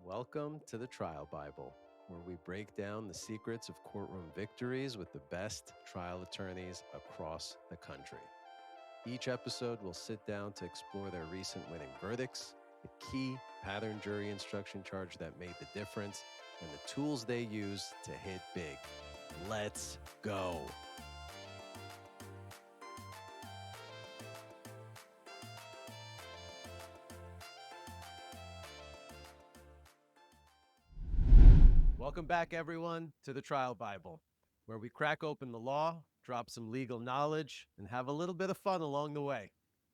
Welcome to the Trial Bible, where we break down the secrets of courtroom victories with the best trial attorneys across the country. Each episode will sit down to explore their recent winning verdicts, the key pattern jury instruction charge that made the difference, and the tools they use to hit big. Let's go. Welcome back, everyone, to the Trial Bible, where we crack open the law, drop some legal knowledge, and have a little bit of fun along the way.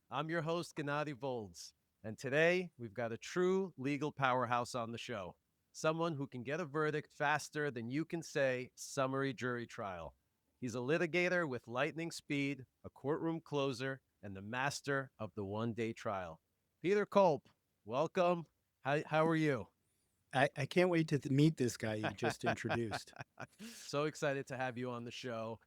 I'm your host, Gennady Voldz, and today we've got a true legal powerhouse on the show, someone who can get a verdict faster than you can say summary jury trial. He's a litigator with lightning speed, a courtroom closer, and the master of the one-day trial. Peter Kolp, welcome. How are you? I can't wait to meet this guy you just introduced. So excited to have you on the show.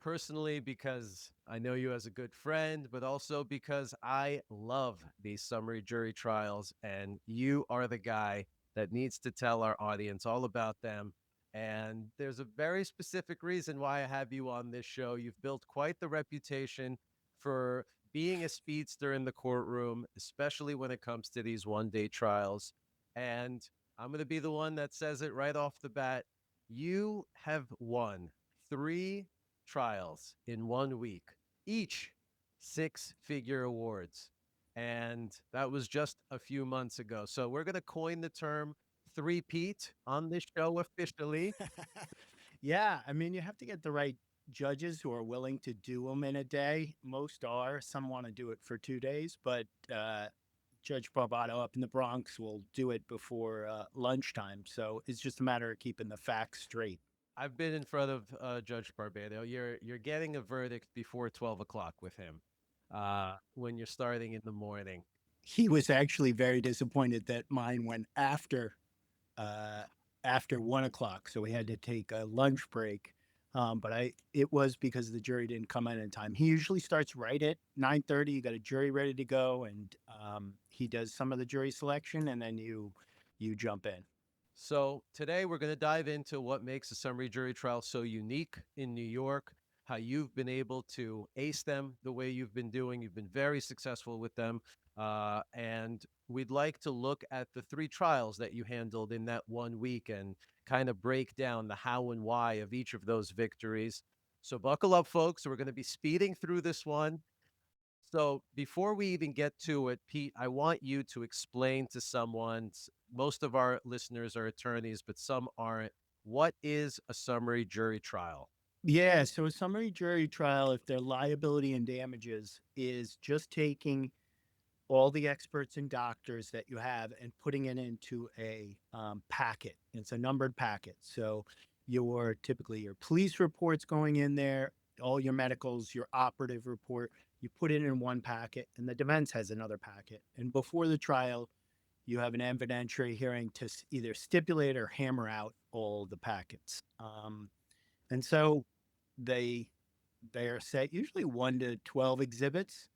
Personally, because I know you as a good friend, but also because I love these summary jury trials, and you are the guy that needs to tell our audience all about them. And there's a very specific reason why I have you on this show. You've built quite the reputation for being a speedster in the courtroom, especially when it comes to these one-day trials. And I'm going to be the one that says it right off the bat. You have won three trials in 1 week, each six-figure awards. And that was just a few months ago. So we're going to coin the term three-peat on this show officially. Yeah, I mean, you have to get the right judges who are willing to do them in a day. Most are. Some want to do it for 2 days, but Judge Barbato up in the Bronx will do it before lunchtime. So it's just a matter of keeping the facts straight. I've been in front of Judge Barbado. You're getting a verdict before 12 o'clock with him when you're starting in the morning. He was actually very disappointed that mine went uh, after 1 o'clock, so we had to take a lunch break. But it was because the jury didn't come in time. He usually starts right at 9:30. You got a jury ready to go, and he does some of the jury selection, and then you jump in. So today we're going to dive into what makes a summary jury trial so unique in New York, how you've been able to ace them the way you've been doing. You've been very successful with them. And we'd like to look at the three trials that you handled in that 1 week and kind of break down the how and why of each of those victories. So buckle up, folks. We're going to be speeding through this one. So before we even get to it, Pete, I want you to explain to someone, most of our listeners are attorneys, but some aren't. What is a summary jury trial? Yeah, so a summary jury trial, if they're liability and damages, is just taking all the experts and doctors that you have and putting it into a packet. It's a numbered packet. So typically your police reports going in there, all your medicals, your operative report, you put it in one packet, and the defense has another packet. And before the trial, you have an evidentiary hearing to either stipulate or hammer out all the packets. And so they they are set usually 1 to 12 exhibits,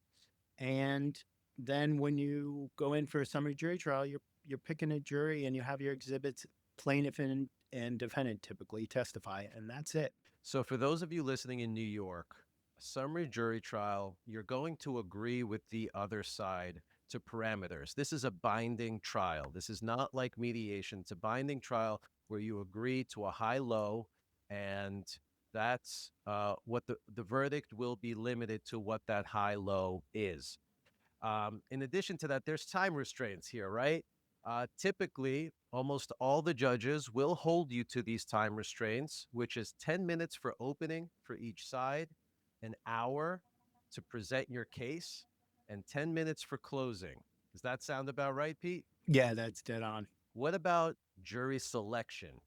and then when you go in for a summary jury trial, you're picking a jury and you have your exhibits. Plaintiff and defendant typically testify, and that's it. So for those of you listening in New York, a summary jury trial, you're going to agree with the other side to parameters. This is a binding trial. This is not like mediation. It's a binding trial where you agree to a high low, and that's what the verdict will be limited to what that high low is. In addition to that, there's time restraints here, right? Typically, almost all the judges will hold you to these time restraints, which is 10 minutes for opening for each side, an hour to present your case, and 10 minutes for closing. Does that sound about right, Pete? Yeah, that's dead on. What about jury selection?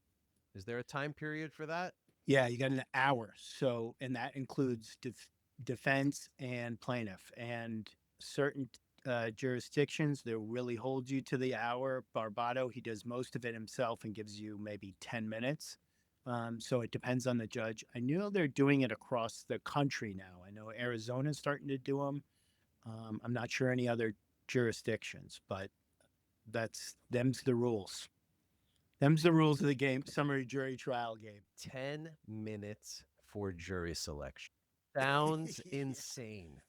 Is there a time period for that? Yeah, you got an hour. So, and that includes defense and plaintiff. And certain jurisdictions, they really hold you to the hour. Barbato, he does most of it himself and gives you maybe 10 minutes. So it depends on the judge. I know they're doing it across the country now. I know Arizona's starting to do them. I'm not sure any other jurisdictions, but them's the rules. Them's the rules of the game, summary jury trial game. 10 minutes for jury selection. Sounds Yeah. insane.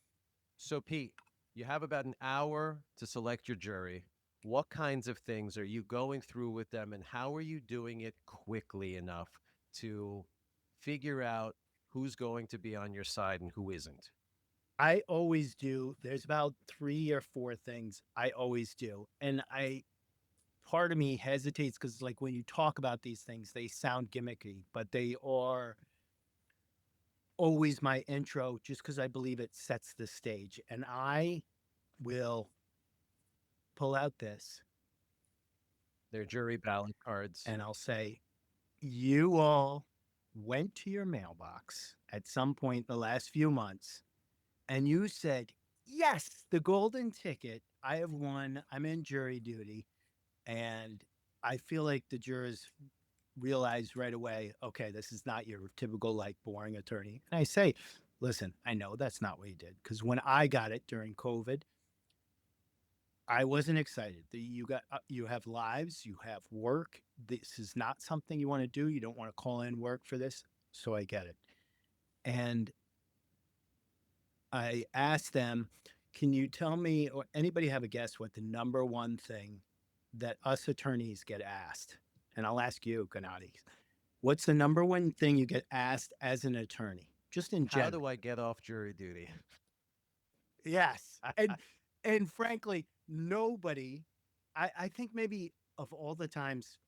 So, Pete, you have about an hour to select your jury. What kinds of things are you going through with them, and how are you doing it quickly enough to figure out who's going to be on your side and who isn't? I always do. There's about 3 or 4 things I always do. And part of me hesitates because, like, when you talk about these things, they sound gimmicky, but they are always my intro just because I believe it sets the stage. And I will pull out this Their jury ballot cards. and I'll say, you all went to your mailbox at some point in the last few months and you said, yes, the golden ticket. I have won. I'm in jury duty. And I feel like the jurors realize right away, okay, this is not your typical, like, boring attorney. And I say, listen, I know that's not what you did. Because when I got it during COVID, I wasn't excited. You have lives, you have work. This is not something you want to do. You don't want to call in work for this. So I get it. And I asked them, can you tell me, or anybody have a guess what the number one thing that us attorneys get asked? And I'll ask you, Gennady. What's the number one thing you get asked as an attorney, just in How general? do I get off jury duty? Yes. And frankly, nobody, I think maybe of all the times,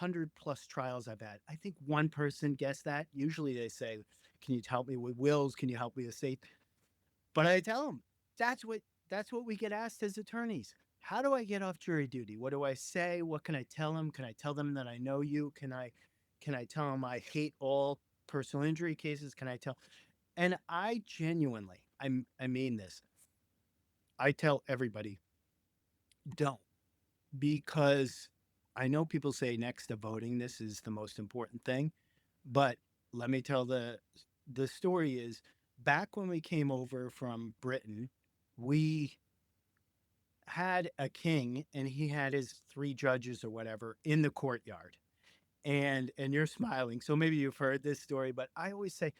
100+ trials I've had, I think one person guessed that. Usually they say, can you help me with wills? Can you help me with estate? But I tell them that's what we get asked as attorneys. How do I get off jury duty? What do I say? What can I tell them? Can I tell them that I know you? Can I tell them I hate all personal injury cases? Can I tell? And I genuinely, I mean this. I tell everybody, don't, because I know people say next to voting, this is the most important thing. But let me tell the story is back when we came over from Britain, we had a king and he had his 3 judges or whatever in the courtyard. And you're smiling. So maybe you've heard this story, but I always say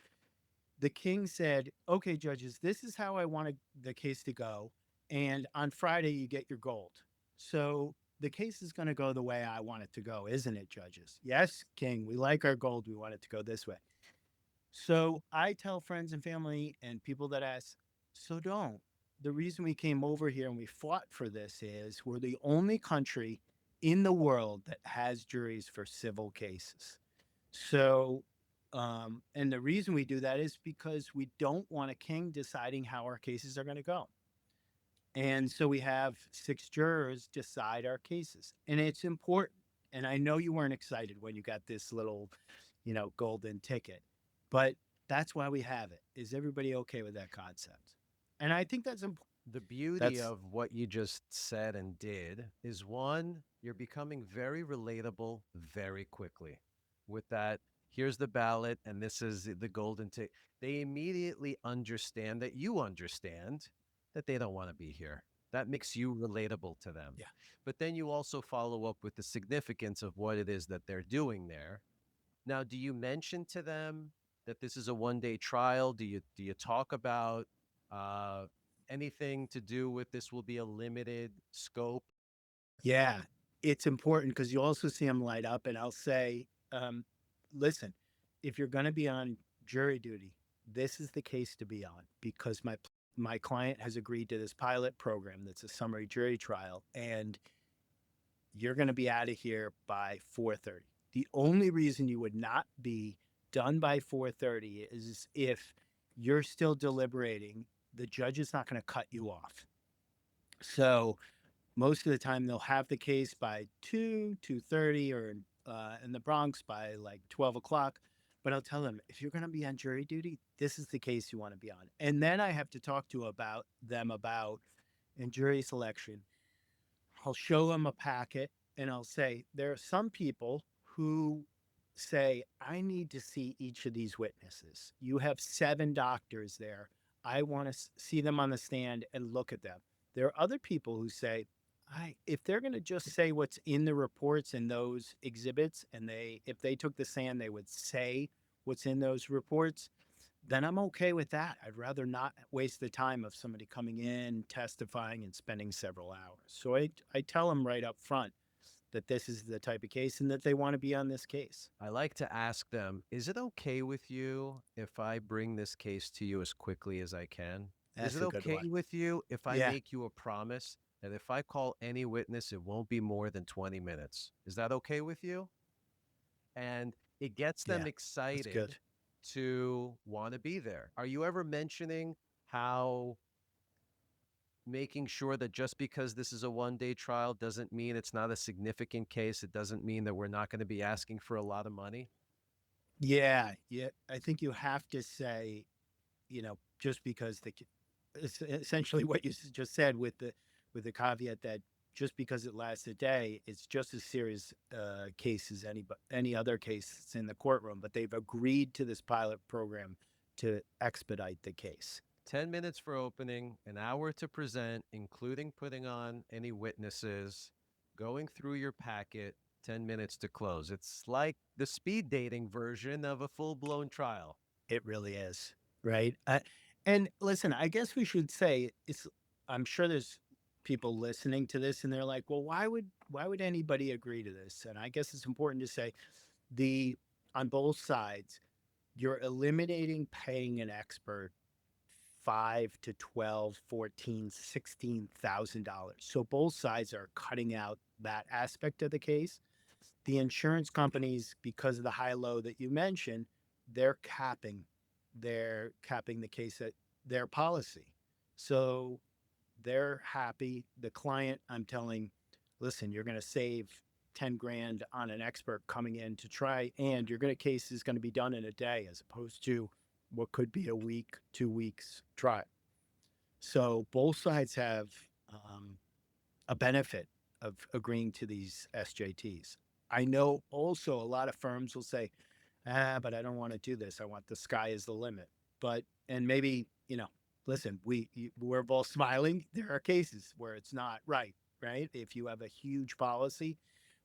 the king said, okay, judges, this is how I want the case to go. And on Friday, you get your gold. So the case is going to go the way I want it to go, isn't it, judges? Yes, king, we like our gold. We want it to go this way. So I tell friends and family and people that ask, so don't. The reason we came over here and we fought for this is we're the only country in the world that has juries for civil cases. So, and the reason we do that is because we don't want a king deciding how our cases are going to go. And so we have 6 jurors decide our cases. And it's important. And I know you weren't excited when you got this little, golden ticket, but that's why we have it. Is everybody okay with that concept? And I think that's important. The beauty That's of what you just said and did is one, you're becoming very relatable very quickly. With that, here's the ballot, and this is the golden ticket. They immediately understand that you understand that they don't want to be here. That makes you relatable to them. yeah. But then you also follow up with the significance of what it is that they're doing there. Now, do you mention to them that this is a 1 day trial? Do you talk about uh, anything to do with this will be a limited scope? Yeah, it's important because you also see them light up, and I'll say, listen, if you're going to be on jury duty, this is the case to be on because my client has agreed to this pilot program that's a summary jury trial, and you're going to be out of here by 4:30. The only reason you would not be done by 4:30 is if you're still deliberating. The judge is not going to cut you off. So most of the time they'll have the case by 2:30, or in the Bronx by like 12 o'clock. But I'll tell them, if you're going to be on jury duty, this is the case you want to be on. And then I have to talk to them about in jury selection. I'll show them a packet and I'll say, there are some people who say, I need to see each of these witnesses. You have 7 doctors there. I want to see them on the stand and look at them. There are other people who say, if they're going to just say what's in the reports and those exhibits, and if they took the stand, they would say what's in those reports, then I'm okay with that. I'd rather not waste the time of somebody coming in, testifying, and spending several hours. So I tell them right up front that this is the type of case and that they want to be on this case. I like to ask them, is it okay with you if I bring this case to you as quickly as I can? Is That's it a good okay one. with you if I Yeah. make you a promise that if I call any witness, it won't be more than 20 minutes? Is that okay with you? And it gets them Yeah. That's good. excited to want to be there. Are you ever mentioning how making sure that just because this is a 1 day trial doesn't mean it's not a significant case? It doesn't mean that we're not going to be asking for a lot of money? Yeah. Yeah. I think you have to say, just because it's essentially what you just said with the caveat that just because it lasts a day, it's just as serious case as any other case that's in the courtroom. But they've agreed to this pilot program to expedite the case. 10 minutes for opening, an hour to present, including putting on any witnesses, going through your packet, 10 minutes to close. It's like the speed dating version of a full blown trial. It really is, right? And listen, I guess we should say it's. I'm sure there's people listening to this, and they're like, "Well, why would anybody agree to this?" And I guess it's important to say the on both sides, you're eliminating paying an expert 5 to 12, 14, $16,000. So both sides are cutting out that aspect of the case. The insurance companies, because of the high low that you mentioned, they're capping the case at their policy. So they're happy. The client, I'm telling, listen, you're going to save 10 grand on an expert coming in to try, and your case is going to be done in a day as opposed to what could be a week, 2 weeks trial. So both sides have um, a benefit of agreeing to these SJTs. I know also a lot of firms will say, but I don't want to do this. I want the sky is the limit. But, and maybe, listen, we're both smiling. There are cases where it's not right, right? If you have a huge policy,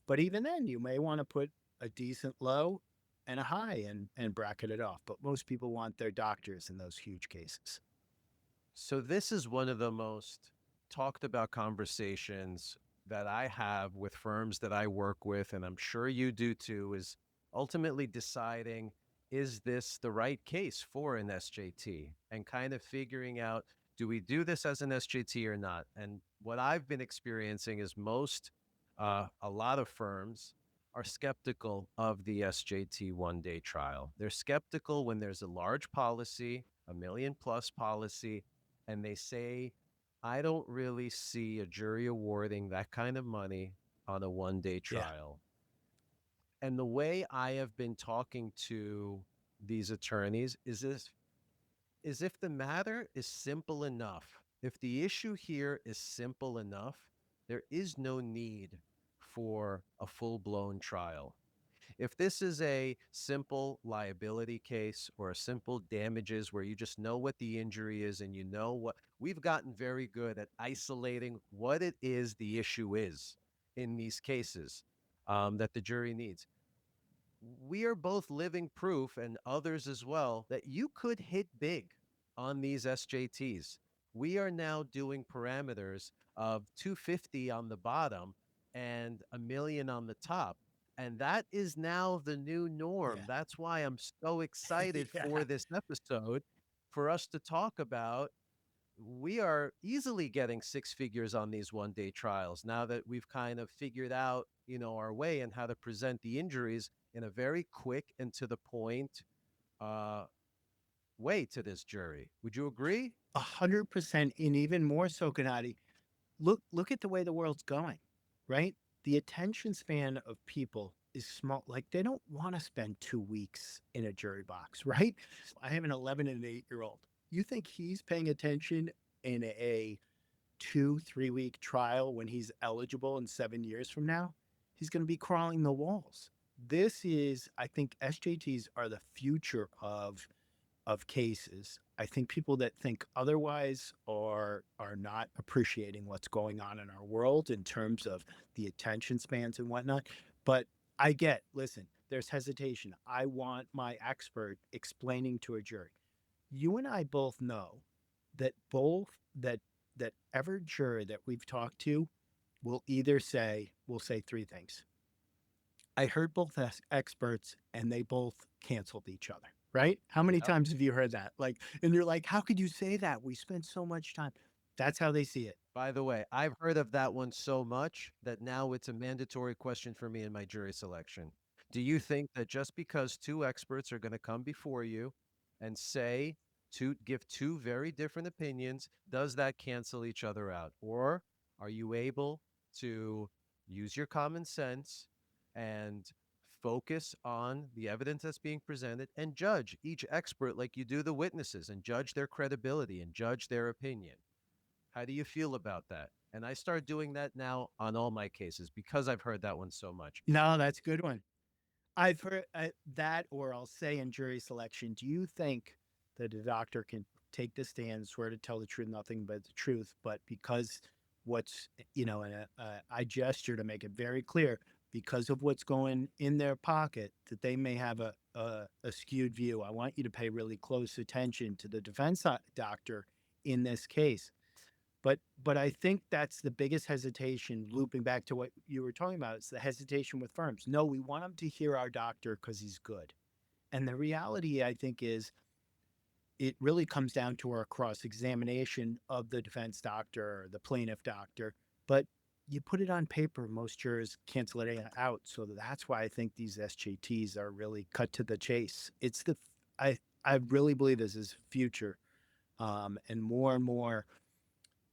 but even then you may want to put a decent low and a high and bracket it off. But most people want their doctors in those huge cases. So, this is one of the most talked about conversations that I have with firms that I work with, and I'm sure you do too, is ultimately deciding, is this the right case for an SJT, and kind of figuring out, do we do this as an SJT or not? And what I've been experiencing is a lot of firms are skeptical of the SJT 1 day trial. They're skeptical when there's a large policy, a million plus policy, and they say, I don't really see a jury awarding that kind of money on a 1 day Yeah. trial. And the way I have been talking to these attorneys is if the matter is simple enough, if the issue here is simple enough, there is no need for a full blown trial. If this is a simple liability case or a simple damages where you just know what the injury is and you know what, we've gotten very good at isolating what it is the issue is in these cases that the jury needs. We are both living proof, and others as well, that you could hit big on these SJTs. We are now doing parameters of 250 on the bottom and a million on the top. And that is now the new norm. Yeah. That's why I'm so excited Yeah. for this episode for us to talk about. We are easily getting six figures on these 1 day trials now that we've kind of figured out, our way and how to present the injuries in a very quick and to the point uh, way to this jury. Would you agree? 100%. And even more so, Gennady, look at the way the world's going, right? The attention span of people is small. Like they don't want to spend 2 weeks in a jury box, right? I have an 11 and an 8-year old. You think he's paying attention in a 2, 3 week trial when he's eligible in 7 years from now? He's going to be crawling the walls. This is, I think, SJTs are the future of cases. I think people that think otherwise are not appreciating what's going on in our world in terms of the attention spans and whatnot. But listen, there's hesitation. I want my expert explaining to a jury. You and I both know that both that that every juror that we've talked to will say three things. I heard both experts and they both canceled each other, right? How many Yep. times have you heard that? Like, and you're like, how could you say that? We spent so much time. That's how they see it. By the way, I've heard of that one so much that now it's a mandatory question for me in my jury selection. Do you think that just because two experts are going to come before you and give two very different opinions, does that cancel each other out? Or are you able to use your common sense and focus on the evidence that's being presented and judge each expert like you do the witnesses and judge their credibility and judge their opinion? How do you feel about that? And I start doing that now on all my cases because I've heard that one so much. No, that's a good one. I've heard that, or I'll say in jury selection, do you think that a doctor can take the stand, swear to tell the truth, nothing but the truth, but because and I gesture to make it very clear, because of what's going in their pocket, that they may have a skewed view. I want you to pay really close attention to the defense doctor in this case. But I think that's the biggest hesitation, looping back to what you were talking about. It's the hesitation with firms. No, we want them to hear our doctor because he's good. And the reality, I think, is it really comes down to our cross examination of the defense doctor or the plaintiff doctor. But you put it on paper, most jurors cancel it out. So that's why I think these SJTs are really cut to the chase. I really believe this is future, and more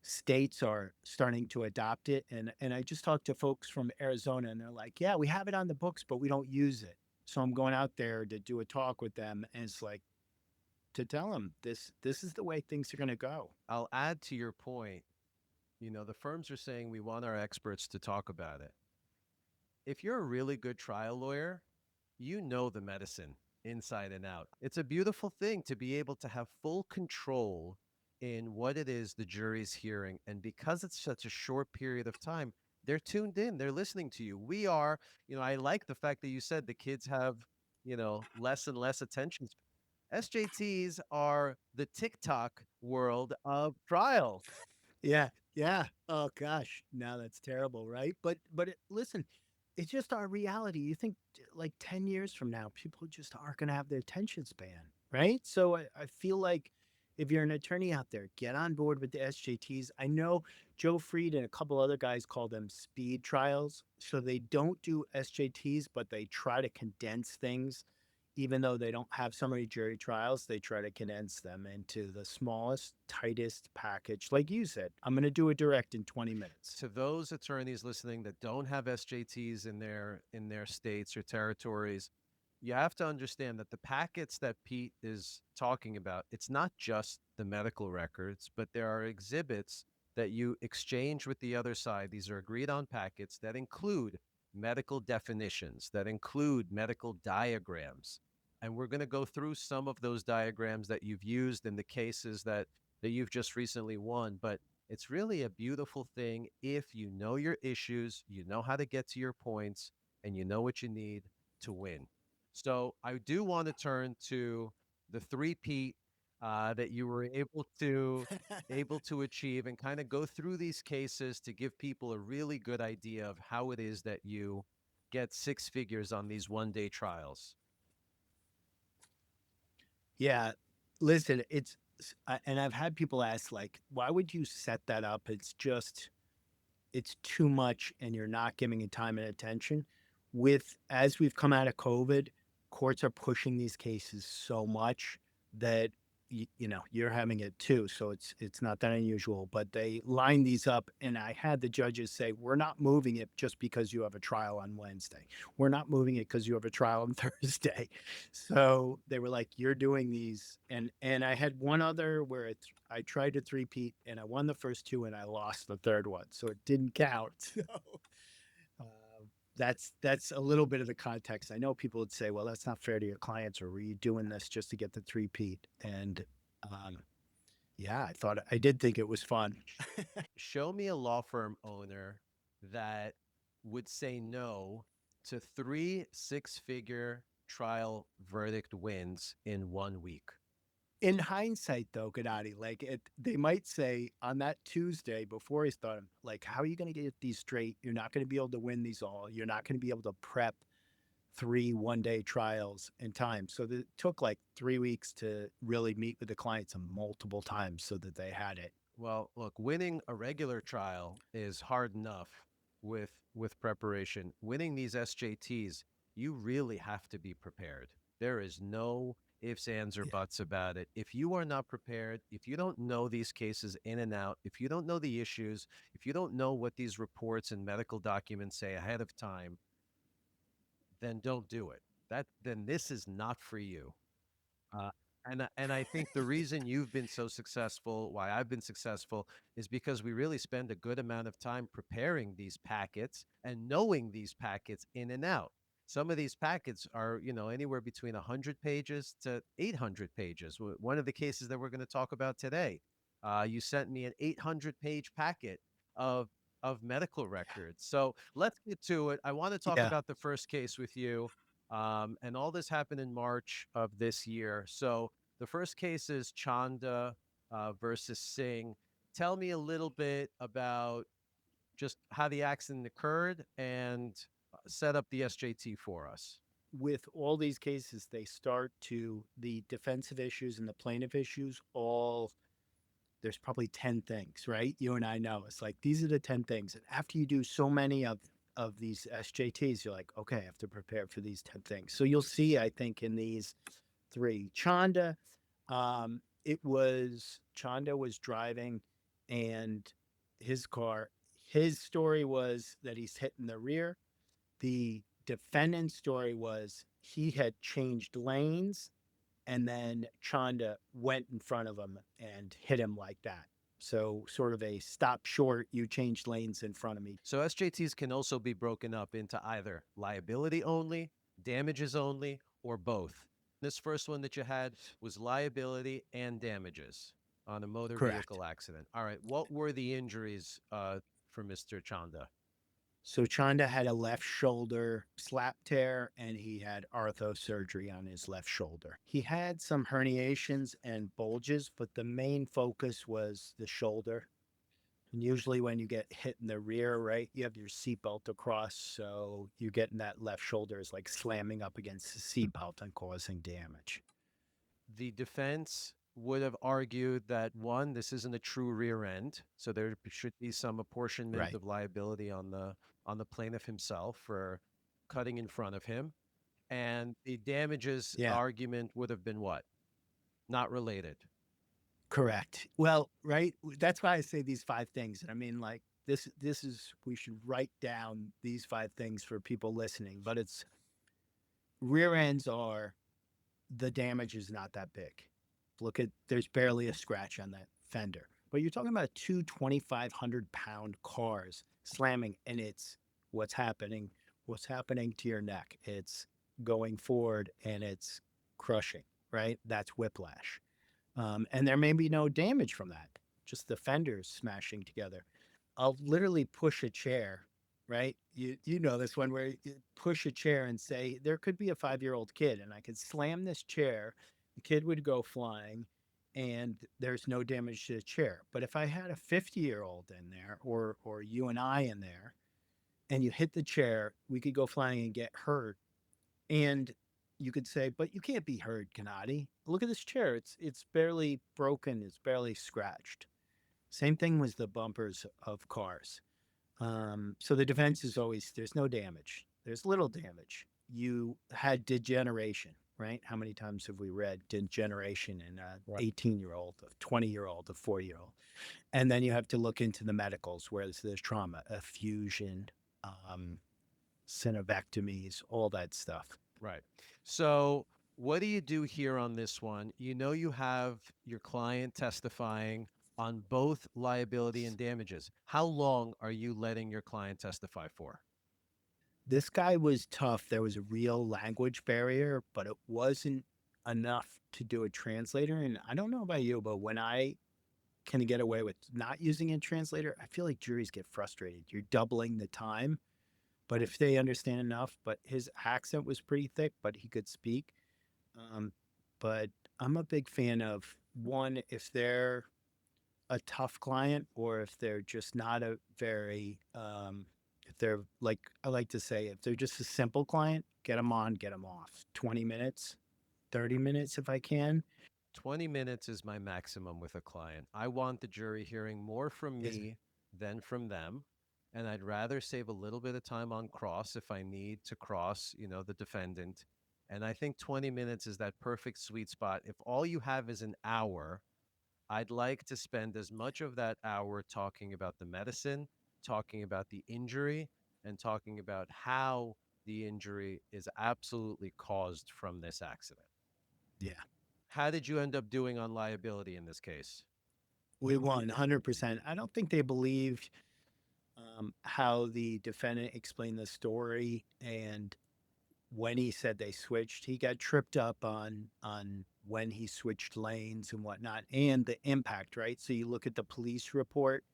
states are starting to adopt it. And I just talked to folks from Arizona and they're like, yeah, we have it on the books, but we don't use it. So I'm going out there to do a talk with them, and it's like to tell them this is the way things are going to go. I'll add to your point. The firms are saying we want our experts to talk about it. If you're a really good trial lawyer, you know the medicine inside and out. It's a beautiful thing to be able to have full control in what it is the jury's hearing. And because it's such a short period of time, they're tuned in, they're listening to you. I like the fact that you said the kids have, less and less attention. SJTs are the TikTok world of trials. Yeah, yeah. Oh gosh, now that's terrible, right? Listen, it's just our reality. You think like 10 years from now, people just aren't going to have the attention span, right? So I feel like if you're an attorney out there, get on board with the SJTs. I know Joe Freed and a couple other guys call them speed trials. So they don't do SJTs, but they try to condense things. Even though they don't have summary jury trials, they try to condense them into the smallest, tightest package. Like you said, I'm going to do a direct in 20 minutes. To those attorneys listening that don't have SJTs in their states or territories, you have to understand that the packets that Pete is talking about, it's not just the medical records, but there are exhibits that you exchange with the other side. These are agreed on packets that include medical definitions, that include medical diagrams. And we're going to go through some of those diagrams that you've used in the cases that you've just recently won. But it's really a beautiful thing if you know your issues, you know how to get to your points, and you know what you need to win. So I do want to turn to the three-peat that you were able to achieve and kind of go through these cases to give people a really good idea of how it is that you get six figures on these one-day trials. Yeah. Listen, and I've had people ask, like, why would you set that up? It's too much and you're not giving it time and attention. As we've come out of COVID, courts are pushing these cases so much that you're having it too. So it's not that unusual, but they line these up. And I had the judges say, we're not moving it just because you have a trial on Wednesday. We're not moving it because you have a trial on Thursday. So they were like, you're doing these. And I had one other where I tried to three-peat and I won the first two and I lost the third one. So it didn't count. So uh, that's a little bit of the context. I know people would say, well, that's not fair to your clients, or were you doing this just to get the three-peat? And Um, yeah, I did think it was fun. Show me a law firm owner that would say no to three six-figure trial verdict wins in 1 week. In hindsight, though, Gennady, they might say on that Tuesday before he started, like, how are you going to get these straight? You're not going to be able to win these all. You're not going to be able to prep 3 one-day trials in time. So it took like 3 weeks to really meet with the clients multiple times so that they had it. Well, look, winning a regular trial is hard enough with preparation. Winning these SJTs, you really have to be prepared. There is no ifs, ands, or Yeah. buts about it. If you are not prepared, if you don't know these cases in and out, if you don't know the issues, if you don't know what these reports and medical documents say ahead of time, then don't do it. Then this is not for you. Uh, and I think the reason you've been so successful, why I've been successful, is because we really spend a good amount of time preparing these packets and knowing these packets in and out. Some of these packets are, anywhere between 100 pages to 800 pages. One of the cases that we're going to talk about today, you sent me an 800-page packet of of medical records. So let's get to it. I want to talk Yeah. about the first case with you. And all this happened in March of this year. So the first case is Chanda versus Singh. Tell me a little bit about just how the accident occurred and set up the SJT for us. With all these cases, they start to the defensive issues and the plaintiff issues all there's probably 10 things, right? You and I know it's like these are the 10 things. And after you do so many of these SJTs, you're like, okay, I have to prepare for these 10 things. So you'll see, I think, in these three. Chanda was driving and his car, his story was that he's hit in the rear. The defendant's story was he had changed lanes and then Chanda went in front of him and hit him like that. So sort of a stop short, you changed lanes in front of me. So SJTs can also be broken up into either liability only, damages only, or both. This first one that you had was liability and damages on a motor Correct. vehicle accident. All right. What were the injuries for Mr. Chanda? So Chanda had a left shoulder slap tear and he had arthro surgery on his left shoulder. He had some herniations and bulges, but the main focus was the shoulder. And usually when you get hit in the rear, right, you have your seatbelt across. So you're getting that left shoulder is like slamming up against the seatbelt and causing damage. The defense would have argued that one, this isn't a true rear end, so there should be some apportionment Right. of liability on the plaintiff himself for cutting in front of him. And the damages Yeah. argument would have been what? Not related. Correct. Well, right. That's why I say these 5 things. I mean, like this is we should write down these 5 things for people listening. But it's rear ends are the damage is not that big. Look at there's barely a scratch on that fender. But you're talking about two 2,500-pound cars slamming, and it's what's happening. What's happening to your neck? It's going forward and it's crushing. Right. That's whiplash. And there may be no damage from that, just the fenders smashing together. I'll literally push a chair, right? You know this one where you push a chair and say there could be a 5-year-old kid, and I could slam this chair, the kid would go flying, and there's no damage to the chair. But if I had a 50-year-old in there, or you and I in there, and you hit the chair, we could go flying and get hurt. And you could say, but you can't be hurt, Gennady. Look at this chair. It's barely broken. It's barely scratched. Same thing with the bumpers of cars. So the defense is always there's no damage. There's little damage. You had degeneration, right? How many times have we read degeneration in an Right. 18-year-old, a 20-year-old, a 40-year-old? And then you have to look into the medicals where there's trauma, effusion, um, synovectomies, all that stuff. Right. So what do you do here on this one? You have your client testifying on both liability and damages. How long are you letting your client testify for? This guy was tough. There was a real language barrier, but it wasn't. enough to do a translator. And I don't know about you, but when I can get away with not using a translator, I feel like juries get frustrated. You're doubling the time. But if they understand enough, but his accent was pretty thick, but he could speak. Um, but I'm a big fan of one, if they're a tough client or if they're just not a very, if they're like, I like to say, if they're just a simple client, get them on, get them off. 20 minutes, 30 minutes if I can. 20 minutes is my maximum with a client. I want the jury hearing more from Is me than from them. And I'd rather save a little bit of time on cross if I need to cross, the defendant. And I think 20 minutes is that perfect sweet spot. If all you have is an hour, I'd like to spend as much of that hour talking about the medicine, talking about the injury, and talking about how the injury is absolutely caused from this accident. yeah, How did you end up doing on liability in this case? we won 100%. I don't think they believed how the defendant explained the story, and when he said they switched, he got tripped up on when he switched lanes and whatnot, and the impact. Right, so you look at the police report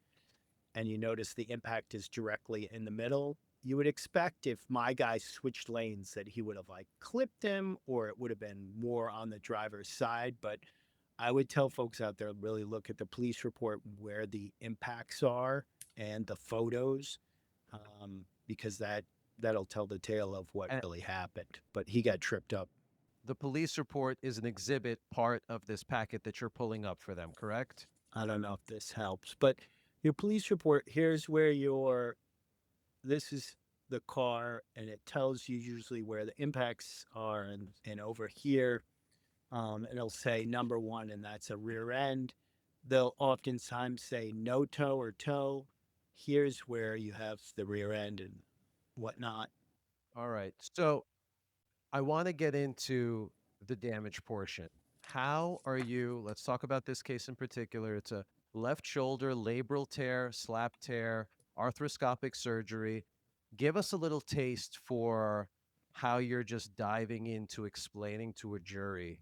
and you notice the impact is directly in the middle. You would expect if my guy switched lanes that he would have like clipped him or it would have been more on the driver's side. But I would tell folks out there really look at the police report where the impacts are and the photos, because that'll tell the tale of what And really happened. But he got tripped up. the police report is an exhibit part of this packet that you're pulling up for them, correct? I don't know if this helps, but your police report, here's where your this is the car, and it tells you usually where the impacts are, and over here, it'll say number one, and that's a rear end. They'll oftentimes say no toe or toe. Here's where you have the rear end and whatnot. All right. So I want to get into the damage portion. How are you? Let's talk about this case in particular. It's a left shoulder labral tear, slap tear, arthroscopic surgery. Give us a little taste for how you're just diving into explaining to a jury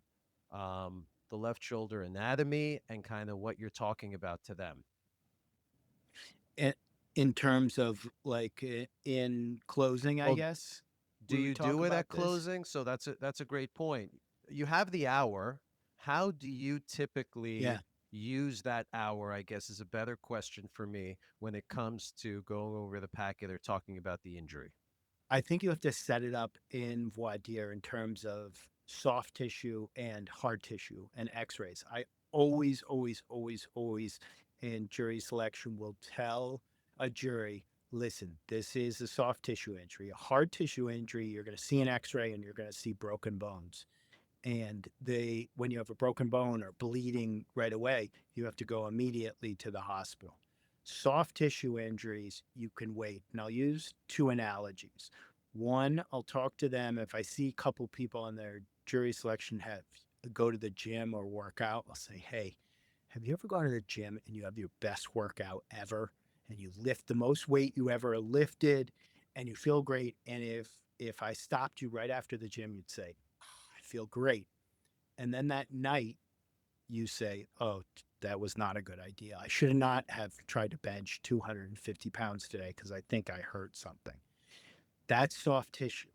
the left shoulder anatomy and kind of what you're talking about to them. In, in terms of like in closing, I Well, guess do we would you talk do it about at this. closing? So that's a great point. You have the hour. How do you Yeah. typically use that hour, I guess is a better question for me when it comes to going over the packet or talking about the injury. I think you have to set it up in voir dire in terms of soft tissue and hard tissue and x-rays. I always, always, always, always in jury selection will tell a jury, listen, this is a soft tissue injury. A hard tissue injury, you're going to see an x-ray and you're going to see broken bones. And they, when you have a broken bone or bleeding right away, you have to go immediately to the hospital. Soft tissue injuries, you can wait. And I'll use two analogies. One, I'll talk to them if I see a couple people on their jury selection have go to the gym or work out. I'll say, hey, have you ever gone to the gym and you have your best workout ever and you lift the most weight you ever lifted and you feel great? And if I stopped you right after the gym, you'd say, I feel great. And then that night you say, oh, that was not a good idea. I should not have tried to bench 250 pounds today because I think I hurt something. That's soft tissue.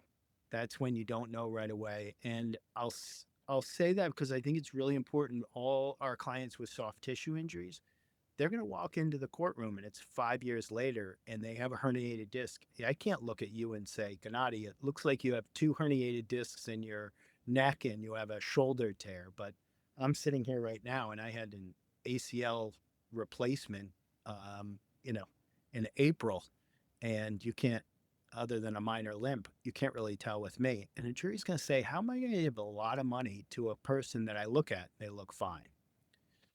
That's when you don't know right away. And I'll say that because I think it's really important. All our clients with soft tissue injuries, they're going to walk into the courtroom and it's 5 years later and they have a herniated disc. I can't look at you and say, Gennady, it looks like you have two herniated discs in your neck and you have a shoulder tear. But I'm sitting here right now and I had an ACL replacement, um, you know, in April, and you can't, other than a minor limp, you can't really tell with me. And the jury's going to say, how am I going to give a lot of money to a person that I look at? They look fine.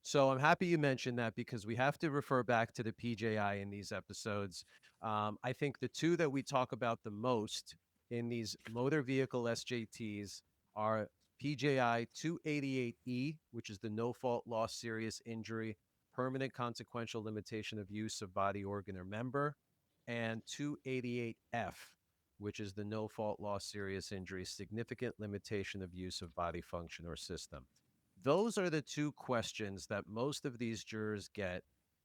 So I'm happy you mentioned that because we have to refer back to the PJI in these episodes. I think the two that we talk about the most in these motor vehicle SJTs are PJI 288E, which is the no fault loss serious injury, permanent consequential limitation of use of body organ or member, and 288F, which is the no fault loss, serious injury, significant limitation of use of body function or system. Those are the two questions that most of these jurors get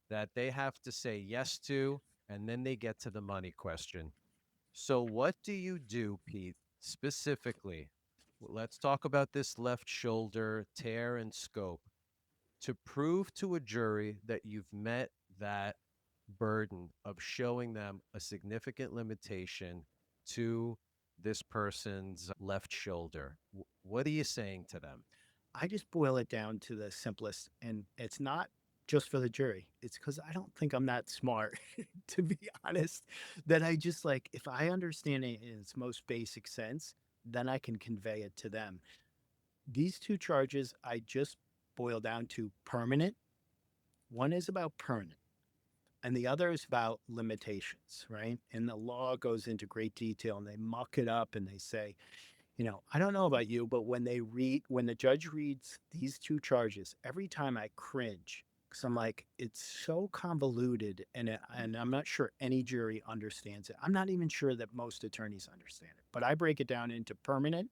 that they have to say yes to, and then they get to the money question. So, what do you do, Pete, specifically? Let's talk about this left shoulder tear and scope to prove to a jury that you've met that burden of showing them a significant limitation to this person's left shoulder. What are you saying to them? I just boil it down to the simplest, and it's not just for the jury. It's because I don't think I'm that smart, to be honest, that I just like, if I understand it in its most basic sense, then I can convey it to them. These two charges I just boil down to permanent. One is about permanent, and the other is about limitations, right? And the law goes into great detail and they muck it up and they say, I don't know about you, but when the judge reads these two charges, every time I cringe because I'm like, it's so convoluted, and I'm not sure any jury understands it. I'm not even sure that most attorneys understand it, but I break it down into permanent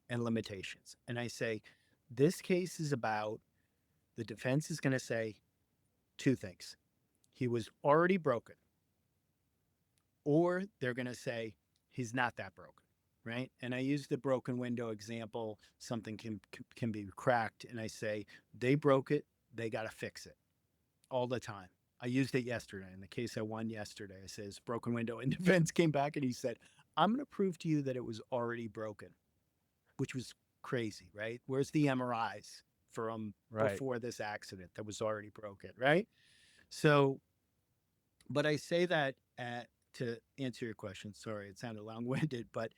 and limitations. And I say, this case is about, the defense is going to say two things. He was already broken, or they're going to say he's not that broken. Right. And I use the broken window example. Something can be cracked. And I say, they broke it. They got to fix it all the time. I used it yesterday in the case I won yesterday. I says broken window, and defense came back and he said, I'm going to prove to you that it was already broken, which was crazy. Right. Where's the MRIs from Right. before this accident that was already broken? Right. So, but I say that to answer your question. Sorry, it sounded long winded, but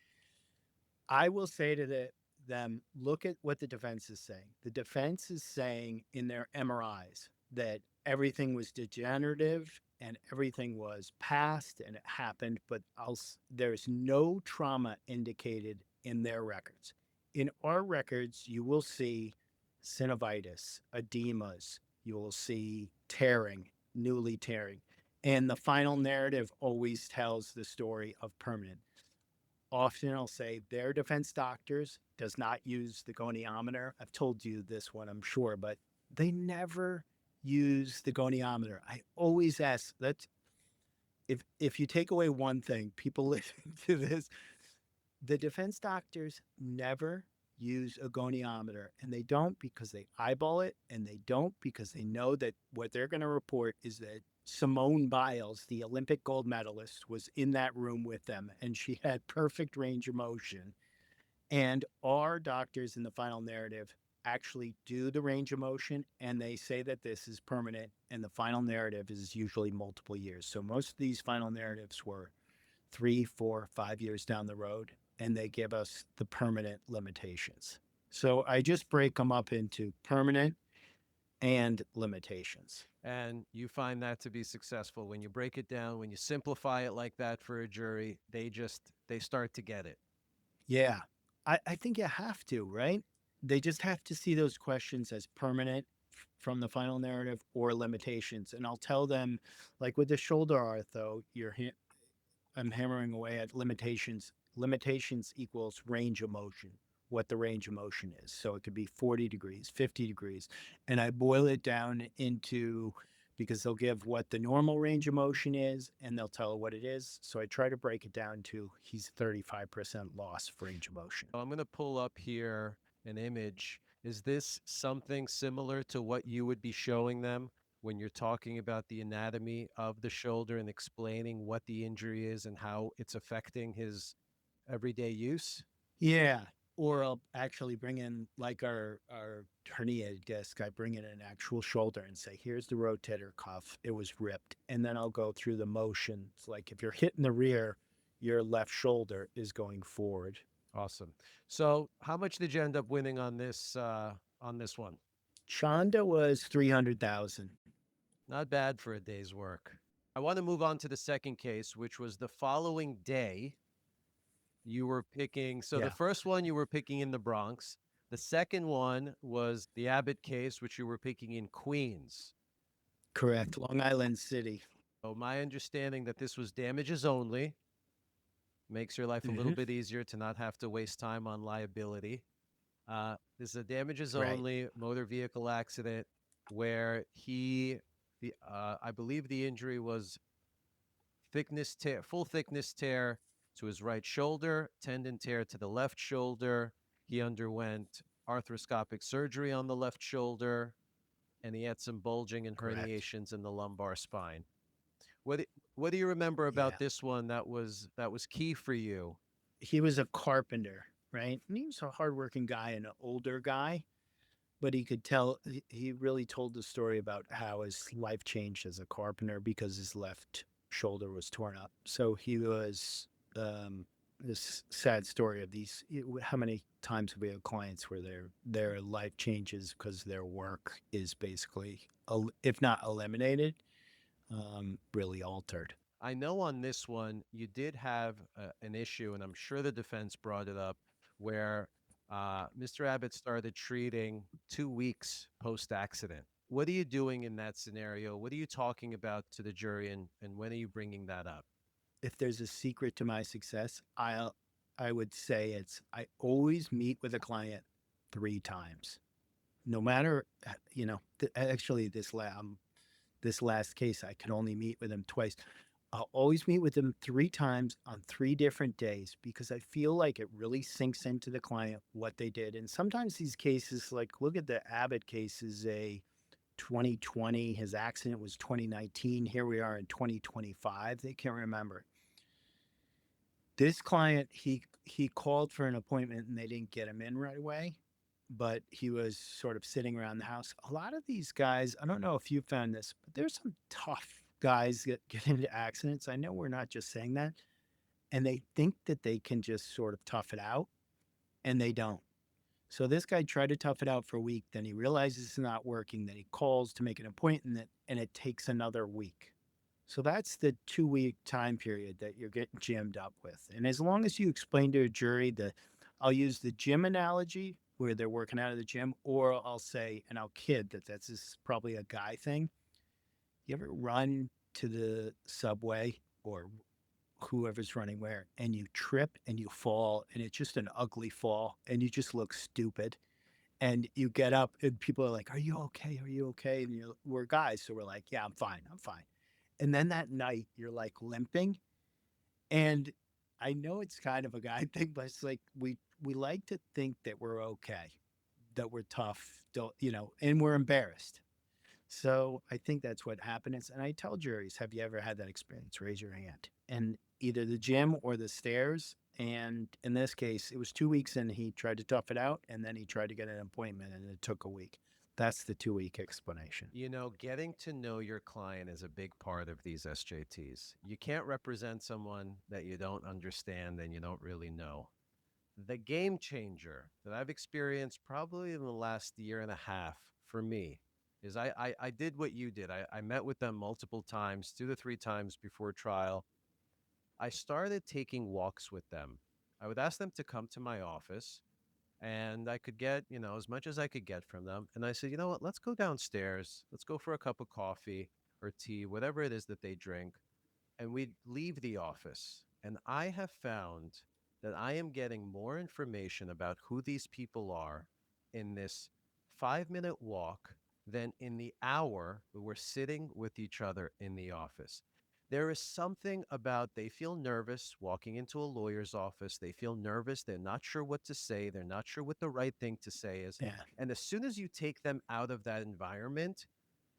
I will say to them, look at what the defense is saying. The defense is saying in their MRIs that everything was degenerative and everything was past and it happened, but there's no trauma indicated in their records. In our records, you will see synovitis, edemas, you will see tearing, newly tearing. And the final narrative always tells the story of permanent. Often I'll say their defense doctors does not use the goniometer. I've told you this one, I'm sure, but they never use the goniometer. I always ask that if you take away one thing, people listen to this, the defense doctors never use a goniometer, and they don't because they eyeball it, and they don't because they know that what they're going to report is that Simone Biles, the Olympic gold medalist, was in that room with them, and she had perfect range of motion. And our doctors in the final narrative actually do the range of motion, and they say that this is permanent, and the final narrative is usually multiple years. So most of these final narratives were 3, 4, 5 years down the road, and they give us the permanent limitations. So I just break them up into permanent and limitations. And you find that to be successful when you break it down, when you simplify it like that for a jury, they start to get it. Yeah, I think you have to, right? They just have to see those questions as permanent from the final narrative or limitations. And I'll tell them, like with the shoulder arthro, I'm hammering away at limitations. Limitations equals range of motion, what the range of motion is. So it could be 40 degrees, 50 degrees. And I boil it down into, because they'll give what the normal range of motion is and they'll tell what it is. So I try to break it down to he's 35% loss for range of motion. I'm going to pull up here an image. Is this something similar to what you would be showing them when you're talking about the anatomy of the shoulder and explaining what the injury is and how it's affecting his everyday use? Yeah. Or I'll actually bring in like our herniated disc. I bring in an actual shoulder and say, here's the rotator cuff. It was ripped. And then I'll go through the motions. Like if you're hitting the rear, your left shoulder is going forward. Awesome. So, how much did you end up winning on this one? Chanda was 300,000. Not bad for a day's work. I want to move on to the second case, which was the following day. You were picking, so the Yeah, first one you were picking in the Bronx. The second one was the Abbott case, which you were picking in Queens. correct. Long Island City. So my understanding that this was damages only. makes your life a little Hmm. bit easier to not have to waste time on liability. This is a damages Right. only motor vehicle accident where I believe the injury was full thickness tear to his right shoulder, tendon tear to the left shoulder. He underwent arthroscopic surgery on the left shoulder, and he had some bulging and Correct. herniations in the lumbar spine. What do, what do you remember Yeah. about this one that was key for you? He was a carpenter, right? And he was a hardworking guy, an older guy, but he could tell, he really told the story about how his life changed as a carpenter because his left shoulder was torn up. So he was, this sad story of these. How many times have we had clients where their life changes because their work is basically, if not eliminated, really altered. I know on this one you did have an issue, and I'm sure the defense brought it up, where Mr. Abbott started treating 2 weeks post accident. What are you doing in that scenario? What are you talking about to the jury, and when are you bringing that up? If there's a secret to my success, I would say it's I always meet with a client 3 times. No matter, actually this last case I could only meet with him twice. I'll always meet with him 3 times on 3 different days because I feel like it really sinks into the client what they did. And sometimes these cases, like look at the Abbott case, is a 2020. His accident was 2019. Here we are in 2025. They can't remember. This client, he called for an appointment and they didn't get him in right away, but he was sort of sitting around the house. A lot of these guys, I don't know if you found this, but there's some tough guys that get into accidents. I know we're not just saying that, and they think that they can just sort of tough it out, and they don't. So this guy tried to tough it out for a week, then he realizes it's not working, then he calls to make an appointment, and it takes another week. So that's the 2 week time period that you're getting jammed up with. And as long as you explain to a jury that, I'll use the gym analogy where they're working out of the gym, or I'll say, and I'll kid that this is probably a guy thing. You ever run to the subway or whoever's running where and you trip and you fall and it's just an ugly fall and you just look stupid and you get up and people are like, "Are you okay? Are you okay?" And we're guys, so we're like, "Yeah, I'm fine. I'm fine." And then that night you're like limping. And I know it's kind of a guy thing, but it's like we like to think that we're okay, that we're tough, don't and we're embarrassed. So I think that's what happens. And I tell juries, have you ever had that experience? Raise your hand. And either the gym or the stairs. And in this case, it was 2 weeks and he tried to tough it out and then he tried to get an appointment and it took a week. That's the 2 week explanation. Getting to know your client is a big part of these SJTs. You can't represent someone that you don't understand and you don't really know. The game changer that I've experienced probably in the last year and a half for me is I did what you did. I met with them multiple times, 2 to 3 times before trial. I started taking walks with them. I would ask them to come to my office and I could get, as much as I could get from them. And I said, you know what, let's go downstairs. Let's go for a cup of coffee or tea, whatever it is that they drink. And we'd leave the office. And I have found that I am getting more information about who these people are in this 5 minute walk than in the hour we were sitting with each other in the office. There is something about they feel nervous walking into a lawyer's office. They feel nervous. They're not sure what to say. They're not sure what the right thing to say is. Yeah. And as soon as you take them out of that environment,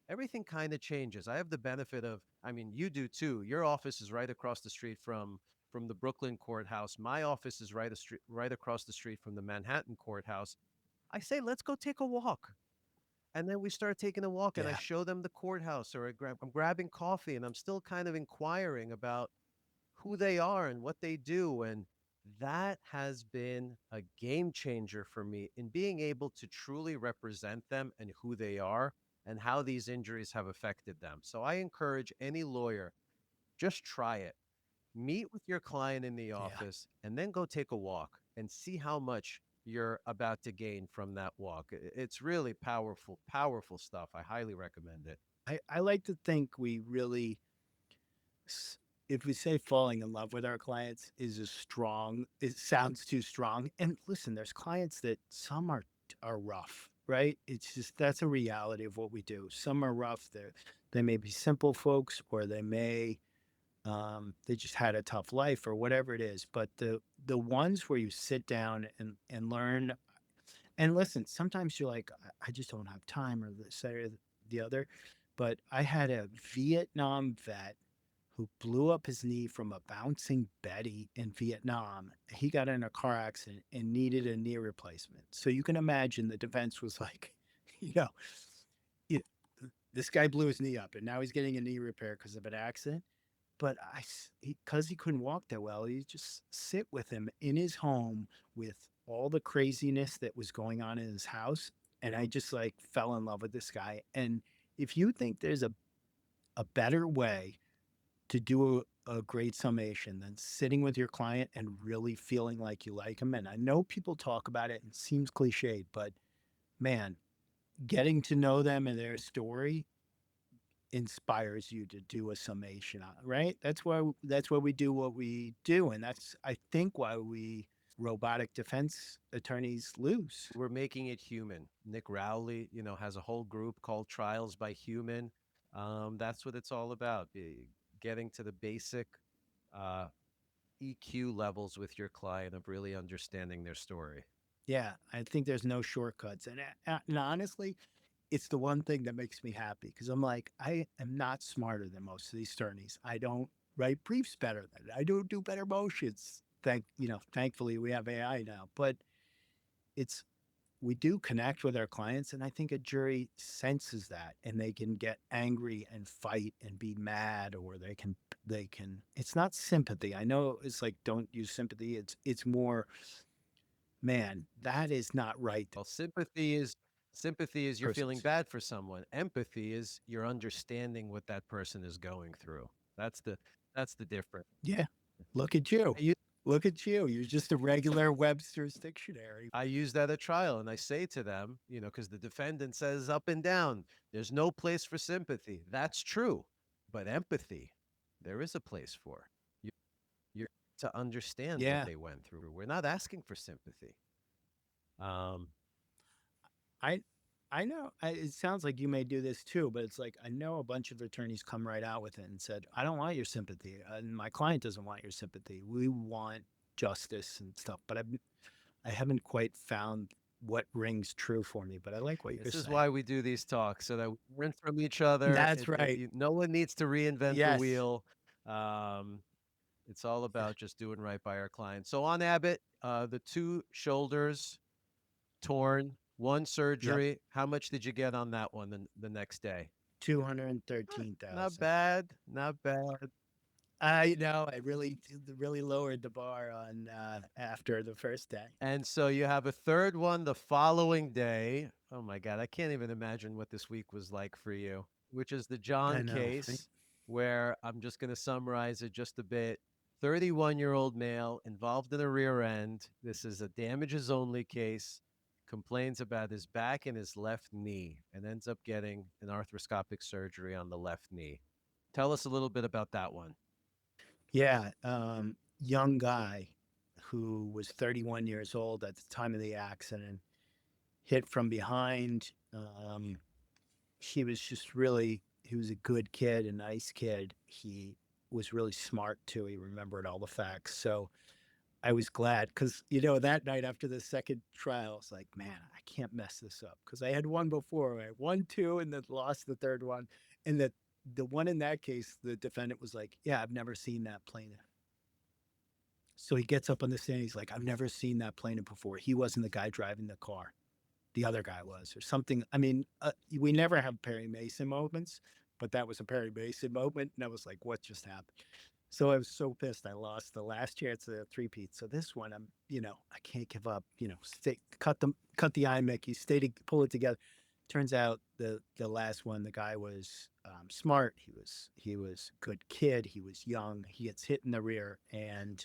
everything kind of changes. I have the benefit of, I mean, you do too. Your office is right across the street from the Brooklyn courthouse. My office is right across the street from the Manhattan courthouse. I say, let's go take a walk. And then we start taking a walk and I Yeah. show them the courthouse or I'm grabbing coffee and I'm still kind of inquiring about who they are and what they do. And that has been a game changer for me in being able to truly represent them and who they are and how these injuries have affected them. So I encourage any lawyer, just try it. Meet with your client in the Yeah. office and then go take a walk and see how much you're about to gain from that walk. It's really powerful, powerful stuff. I highly recommend it. I like to think we really if we say falling in love with our clients is a strong, it sounds too strong. And listen, there's clients that some are rough, right? It's just that's a reality of what we do. Some are rough. They may be simple folks, or they just had a tough life or whatever it is. But the ones where you sit down and learn and listen, sometimes you're like, I just don't have time, or this or the other. But I had a Vietnam vet who blew up his knee from a bouncing Betty in Vietnam. He got in a car accident and needed a knee replacement. So you can imagine the defense was like, you know, it, this guy blew his knee up and now he's getting a knee repair because of an accident. But because he couldn't walk that well, he just sit with him in his home with all the craziness that was going on in his house. And I just like fell in love with this guy. And if you think there's a better way to do a great summation than sitting with your client and really feeling like you like them. And I know people talk about it and it seems cliched, but man, getting to know them and their story inspires you to do a summation on, right? That's why we do what we do. And that's I think why we robotic defense attorneys lose. We're making it human. Nick Rowley, has a whole group called Trials by Human. That's what it's all about. Getting to the basic uh, EQ levels with your client of really understanding their story. Yeah, I think there's no shortcuts. And honestly, it's the one thing that makes me happy because I'm like, I am not smarter than most of these attorneys. I don't write briefs better than I do better motions. Thankfully we have AI now, but it's we do connect with our clients, and I think a jury senses that, and they can get angry and fight and be mad, or they can. It's not sympathy. I know it's like don't use sympathy. It's more, man, that is not right. Well, sympathy is you're feeling Persons. bad for someone. Empathy is you're understanding what that person is going through. That's the that's the difference. Yeah. Look at you. I use, Look at you. You're just a regular Webster's dictionary. I use that at trial, and I say to them, because the defendant says up and down, there's no place for sympathy. That's true, but empathy, there is a place for. You, you're to understand what Yeah. they went through. We're not asking for sympathy. Um, I I know it sounds like you may do this too, but it's like I know a bunch of attorneys come right out with it and said, "I don't want your sympathy, and my client doesn't want your sympathy. We want justice and stuff." But I haven't quite found what rings true for me. But I like what you're This is saying. why we do these talks so that we learn from each other. That's right. No one needs to reinvent the Yes. wheel. Um, it's all about just doing right by our clients. So on Abbott, the two shoulders torn, one Yep. surgery. How much did you get on that one the next day? Two hundred Eh, thirteen not thousand. bad, not bad. I know. I really lowered the bar on after the first day. And so you have a third one the following day. Oh my God, I can't even imagine what this week was like for you, which is the I John know. case, where I'm just going to summarize it just a bit. 31-year-old male involved in a rear end. This is a damages only case, complains about his back and his left knee, and ends up getting an arthroscopic surgery on the left knee. Tell us a little bit about that one. Yeah, young guy who was 31 years old at the time of the accident, hit from behind. He was just really, he was a good kid, a nice kid. He was really smart too. He remembered all the facts. So I was glad because, that night after the second trial, I was like, man, I can't mess this up because I had one before. I won two and then lost the third one. And the one in that case, the defendant was like, yeah, I've never seen that plaintiff. So he gets up on the stand. He's like, I've never seen that plaintiff before. He wasn't the guy driving the car. The other guy was, or something. I mean, we never have Perry Mason moments, but that was a Perry Mason moment. And I was like, what just happened? So I was so pissed. I lost the last chance of the three-peat. So this one, I can't give up. Stay, cut the eye, Mickey. Pull it together. Turns out the last one, the guy was smart. He was a good kid. He was young. He gets hit in the rear, and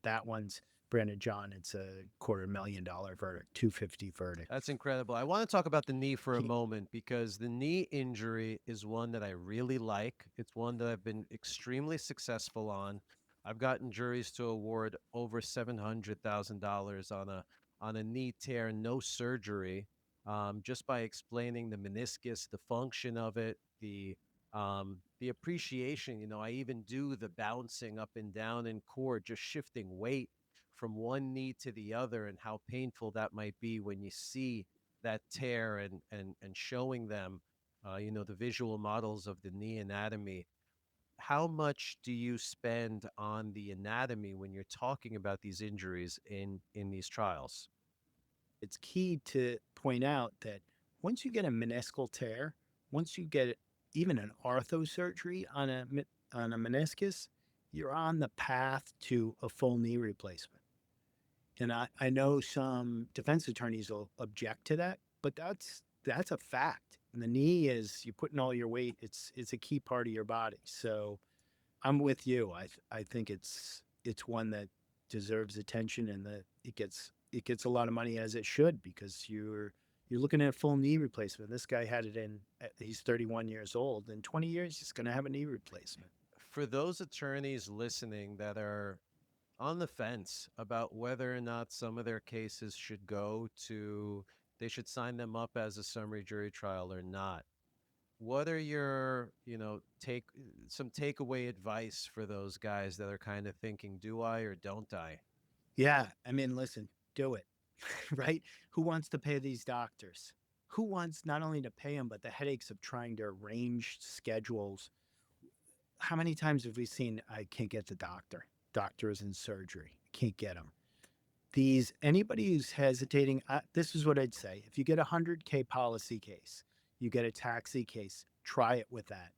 that one's Brandon John, it's a $250,000 verdict, 250 verdict. That's incredible. I want to talk about the knee for a He- moment because the knee injury is one that I really like. It's one that I've been extremely successful on. I've gotten juries to award over $700,000 on a knee tear, no surgery, just by explaining the meniscus, the function of it, the appreciation. You know, I even do the bouncing up and down in court, just shifting weight from one knee to the other and how painful that might be when you see that tear and showing them you know, the visual models of the knee anatomy. How much do you spend on the anatomy when you're talking about these injuries in these trials? It's key to point out that once you get a meniscal tear, once you get even an ortho surgery on a meniscus, you're on the path to a full knee replacement. And I know some defense attorneys will object to that, but that's a fact. And the knee is you're putting all your weight. It's a key part of your body. So I'm with you. I think it's one that deserves attention, and that it gets a lot of money, as it should, because you're looking at a full knee replacement. This guy had it in. He's 31 years old. In 20 years, he's going to have a knee replacement. For those attorneys listening that are on the fence about whether or not some of their cases should go to, they should sign them up as a summary jury trial or not, what are your, you know, some takeaway advice for those guys that are kind of thinking, do I or don't I? Yeah, I mean, listen, do it, right? Who wants to pay these doctors? Who wants not only to pay them, but the headaches of trying to arrange schedules? How many times have we seen, I can't get the doctor? Doctor is in surgery. Can't get him. Anybody who's hesitating, this is what I'd say. If you get a 100K policy case, you get a taxi case, try it with that.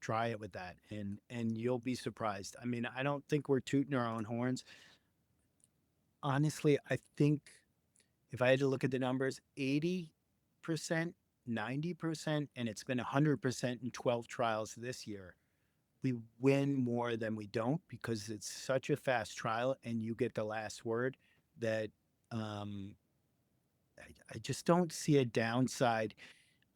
Try it with that, and you'll be surprised. I mean, I don't think we're tooting our own horns. Honestly, I think if I had to look at the numbers, 80%, 90%, and it's been 100% in 12 trials this year, we win more than we don't, because it's such a fast trial and you get the last word, that um, I just don't see a downside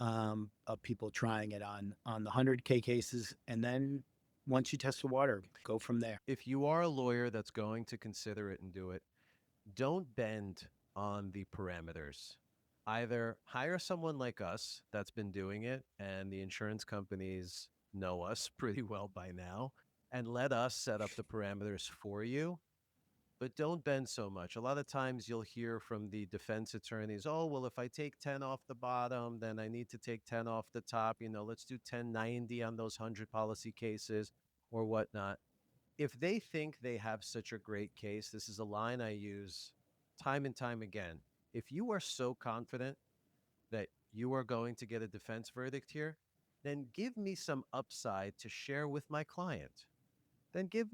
of people trying it on the 100K cases. And then once you test the water, go from there. If you are a lawyer that's going to consider it and do it, don't bend on the parameters. Either hire someone like us that's been doing it, and the insurance companies know us pretty well by now, and let us set up the parameters for you. But don't bend so much. A lot of times you'll hear from the defense attorneys, oh, well, if I take 10 off the bottom, then I need to take 10 off the top. You know, let's do 1090 on those 100 policy cases or whatnot. If they think they have such a great case, this is a line I use time and time again. If you are so confident that you are going to get a defense verdict here, then give me some upside to share with my client. Then give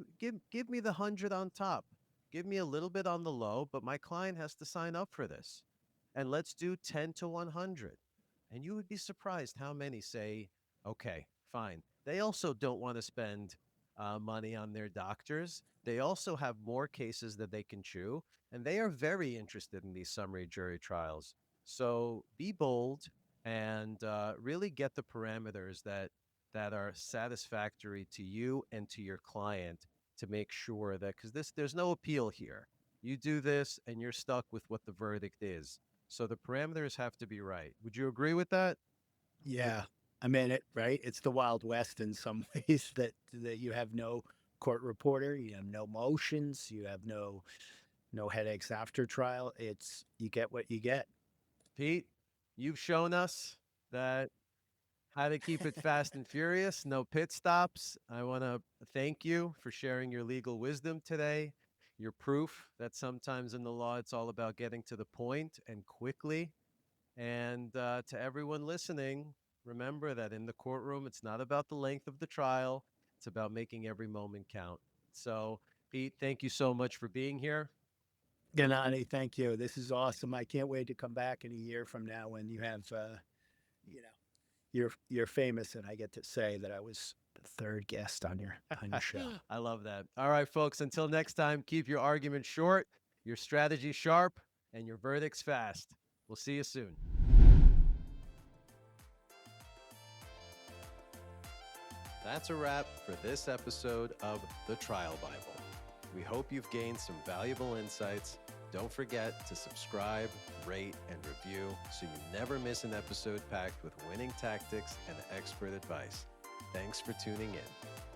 me the 100 on top. Give me a little bit on the low, but my client has to sign up for this. And let's do 10 to 100. And you would be surprised how many say, okay, fine. They also don't want to spend money on their doctors. They also have more cases that they can chew, and they are very interested in these summary jury trials. So be bold and really get the parameters that are satisfactory to you and to your client, to make sure that, because there's no appeal here. You do this and you're stuck with what the verdict is. So the parameters have to be right. Would you agree with that? Yeah. I mean, right? It's the Wild West in some ways, that you have no court reporter, you have no motions, you have no headaches after trial. It's you get what you get. Pete, you've shown us that how to keep it fast and furious, no pit stops. I want to thank you for sharing your legal wisdom today, your proof that sometimes in the law it's all about getting to the point and quickly. And to everyone listening, remember that in the courtroom, it's not about the length of the trial, it's about making every moment count. So, Pete, thank you so much for being here. Gennady, thank you. This is awesome. I can't wait to come back in a year from now when you have, you know, you're famous, and I get to say that I was the third guest on your show. I love that. All right, folks, until next time, keep your argument short your strategy sharp, and your verdicts fast. We'll see you soon. That's a wrap for this episode of The Trial Bible. We hope you've gained some valuable insights. Don't forget to subscribe, rate, and review so you never miss an episode packed with winning tactics and expert advice. Thanks for tuning in.